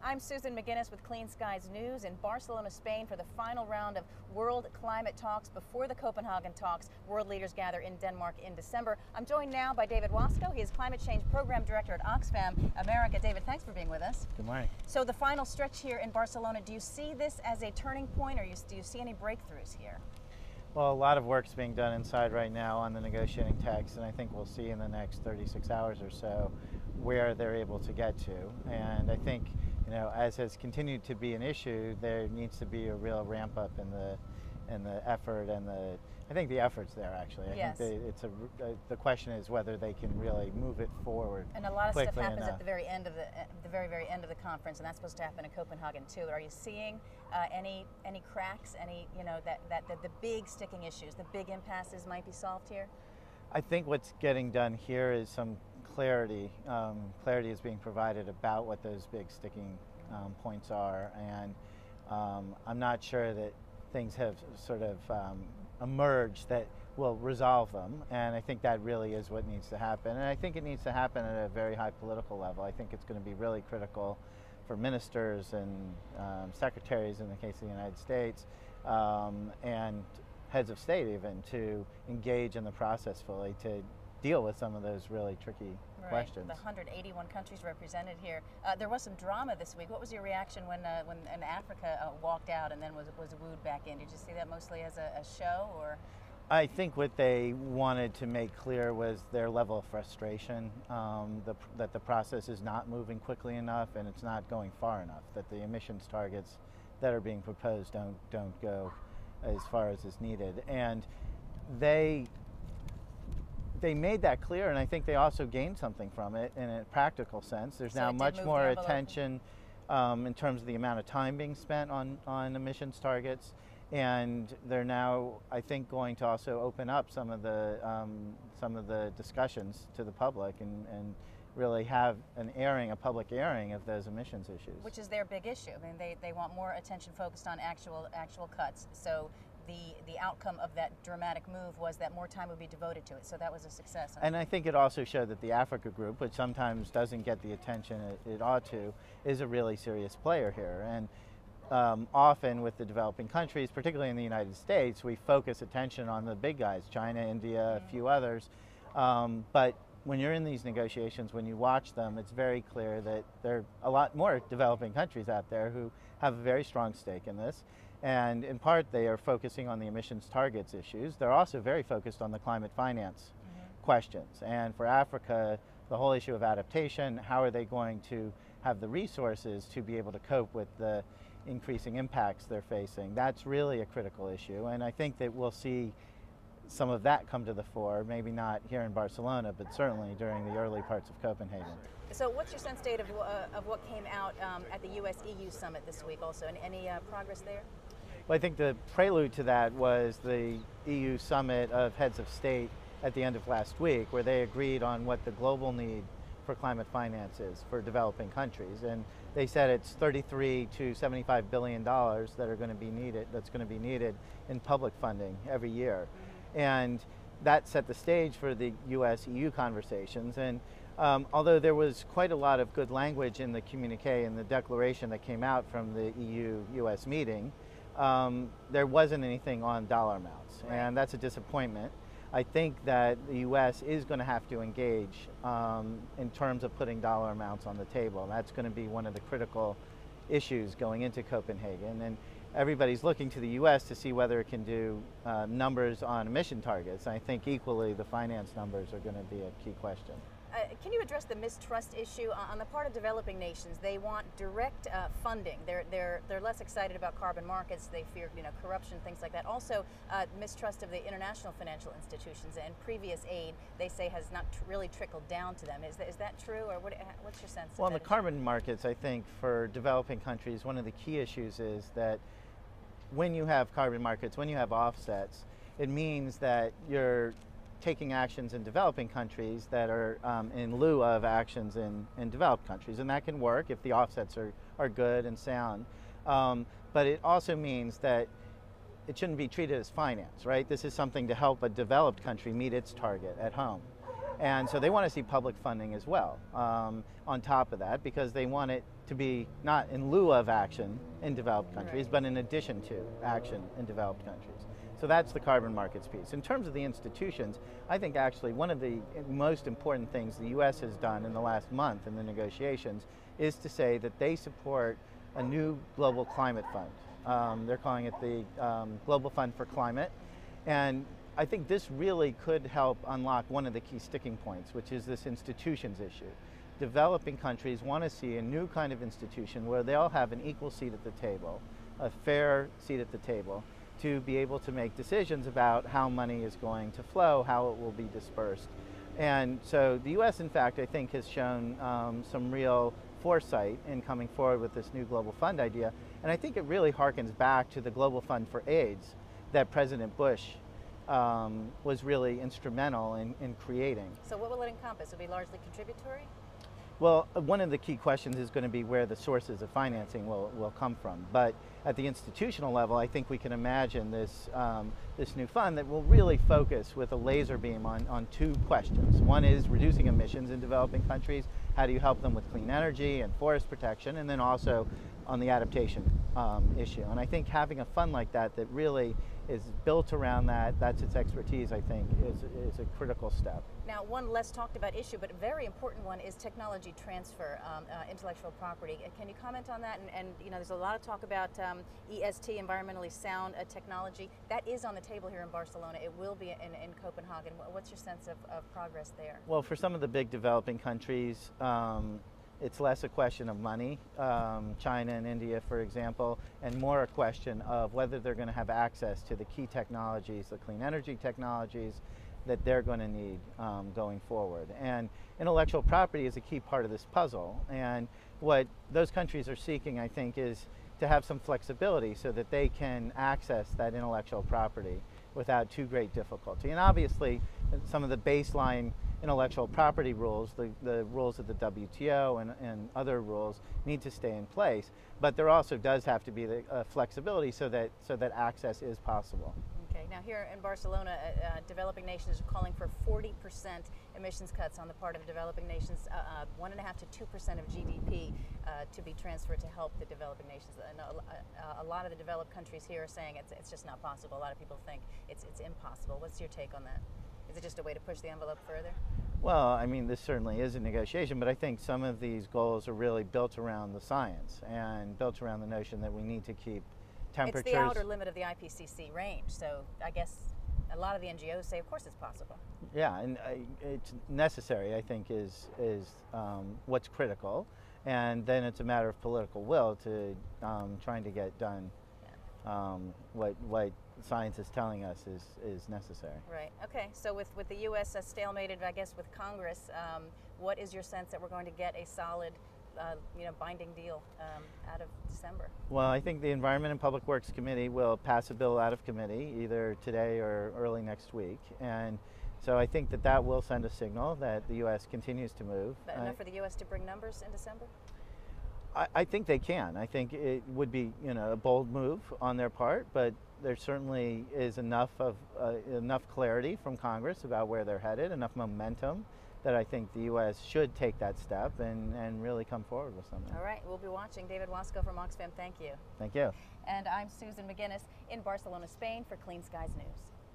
I'm Susan McGinnis with Clean Skies News in Barcelona, Spain for the final round of World Climate Talks before the Copenhagen Talks. World leaders gather in Denmark in December. I'm joined now by David Waskow. He is Climate Change Program Director at Oxfam America. David, thanks for being with us. Good morning. So the final stretch here in Barcelona, do you see this as a turning point, or do you see any breakthroughs here? Well, a lot of work's being done inside right now on the negotiating text, and I think we'll see in the next 36 hours or so where they're able to get to. And I think, you know, as has continued to be an issue, there needs to be a real ramp up in the effort, and I think the effort's there actually. Yes. I think the question is whether they can really move it forward. And a lot of stuff happens enough at the very end of the very end of the conference, and that's supposed to happen in Copenhagen too. Are you seeing any cracks? Any, you know, that the big sticking issues, the big impasses might be solved here? I think what's getting done here is some clarity. Clarity is being provided about what those big sticking points are, and I'm not sure that things have sort of emerged that will resolve them, and I think that really is what needs to happen. And I think it needs to happen at a very high political level. I think it's going to be really critical for ministers and secretaries in the case of the United States, and heads of state even, to engage in the process fully to deal with some of those really tricky questions. The 181 countries represented here. There was some drama this week. What was your reaction when Africa walked out and then was wooed back in? Did you see that mostly as a show, or? I think what they wanted to make clear was their level of frustration, that the process is not moving quickly enough and it's not going far enough, that the emissions targets that are being proposed don't go as far as is needed. And they made that clear, and I think they also gained something from it in a practical sense. There's now much more attention in terms of the amount of time being spent on emissions targets, and they're now, I think, going to also open up some of the discussions to the public and really have a public airing of those emissions issues. Which is their big issue. I mean, they want more attention focused on actual cuts. So the outcome of that dramatic move was that more time would be devoted to it. So that was a success. And I think it also showed that the Africa group, which sometimes doesn't get the attention it ought to, is a really serious player here. And often with the developing countries, particularly in the United States, we focus attention on the big guys, China, India, a few others. But when you're in these negotiations, when you watch them, it's very clear that there are a lot more developing countries out there who have a very strong stake in this. And in part, they are focusing on the emissions targets issues. They're also very focused on the climate finance questions. And for Africa, the whole issue of adaptation, how are they going to have the resources to be able to cope with the increasing impacts they're facing? That's really a critical issue. And I think that we'll see some of that come to the fore, maybe not here in Barcelona, but certainly during the early parts of Copenhagen. So what's your sense, Dave, of what came out at the US-EU summit this week also? Any progress there? Well, I think the prelude to that was the EU summit of heads of state at the end of last week, where they agreed on what the global need for climate finance is for developing countries. And they said it's $33 to $75 billion that are going to be needed, that's going to be needed in public funding every year. And that set the stage for the US-EU conversations. And although there was quite a lot of good language in the communique and the declaration that came out from the EU-US meeting, there wasn't anything on dollar amounts, and that's a disappointment. I think that the U.S. is going to have to engage in terms of putting dollar amounts on the table. That's going to be one of the critical issues going into Copenhagen, and everybody's looking to the U.S. to see whether it can do numbers on emission targets. I think equally the finance numbers are going to be a key question. Can you address the mistrust issue on the part of developing nations? They want direct funding. They're less excited about carbon markets. They fear, you know, corruption, things like that. Also, mistrust of the international financial institutions, and previous aid, they say, has not really trickled down to them. Is that true, or what's your sense? Well, in the carbon markets, I think for developing countries, one of the key issues is that when you have carbon markets, when you have offsets, it means that you're taking actions in developing countries that are in lieu of actions in developed countries. And that can work if the offsets are good and sound. But it also means that it shouldn't be treated as finance, right? This is something to help a developed country meet its target at home. And so they want to see public funding as well on top of that, because they want it to be not in lieu of action in developed countries, but in addition to action in developed countries. So that's the carbon markets piece. In terms of the institutions, I think actually one of the most important things the U.S. has done in the last month in the negotiations is to say that they support a new global climate fund. They're calling it the Global Fund for Climate. And I think this really could help unlock one of the key sticking points, which is this institutions issue. Developing countries want to see a new kind of institution where they all have an equal seat at the table, a fair seat at the table, to be able to make decisions about how money is going to flow, how it will be dispersed. And so the U.S., in fact, I think has shown some real foresight in coming forward with this new global fund idea. And I think it really harkens back to the Global Fund for AIDS that President Bush was really instrumental in creating. So what will it encompass? Will it be largely contributory? Well, one of the key questions is going to be where the sources of financing will come from. But at the institutional level, I think we can imagine this, this new fund that will really focus with a laser beam on two questions. One is reducing emissions in developing countries. How do you help them with clean energy and forest protection? And then also on the adaptation issue. And I think having a fund like that that really is built around that, that's its expertise, I think, is a critical step. Now, one less talked about issue, but a very important one, is technology transfer, intellectual property. Can you comment on that? And you know, there's a lot of talk about EST, environmentally sound technology. That is on the table here in Barcelona. It will be in Copenhagen. What's your sense of progress there? Well, for some of the big developing countries, it's less a question of money, China and India, for example, and more a question of whether they're going to have access to the key technologies, the clean energy technologies that they're going to need going forward. And intellectual property is a key part of this puzzle. And what those countries are seeking, I think, is to have some flexibility so that they can access that intellectual property without too great difficulty. And obviously, some of the baseline intellectual property rules, the rules of the WTO and other rules need to stay in place, but there also does have to be the flexibility so that access is possible. Okay, now here in Barcelona, developing nations are calling for 40% emissions cuts on the part of developing nations, 1.5% to 2% of GDP to be transferred to help the developing nations. A lot of the developed countries here are saying it's just not possible. A lot of people think it's impossible. What's your take on that? Is it just a way to push the envelope further? Well, I mean, this certainly is a negotiation, but I think some of these goals are really built around the science and built around the notion that we need to keep temperatures. It's the outer limit of the IPCC range, so I guess a lot of the NGOs say, of course it's possible. Yeah, and it's necessary, I think, is what's critical, and then it's a matter of political will to trying to get done what science is telling us is necessary. Right. Okay. So with the U.S. Stalemated, I guess, with Congress, what is your sense that we're going to get a solid, binding deal out of December? Well, I think the Environment and Public Works Committee will pass a bill out of committee either today or early next week, and so I think that will send a signal that the U.S. continues to move. But enough for the U.S. to bring numbers in December? I think they can. I think it would be, a bold move on their part, but there certainly is enough clarity from Congress about where they're headed, enough momentum that I think the U.S. should take that step and really come forward with something. All right, we'll be watching. David Waskow from Oxfam, thank you. Thank you. And I'm Susan McGinnis in Barcelona, Spain for Clean Skies News.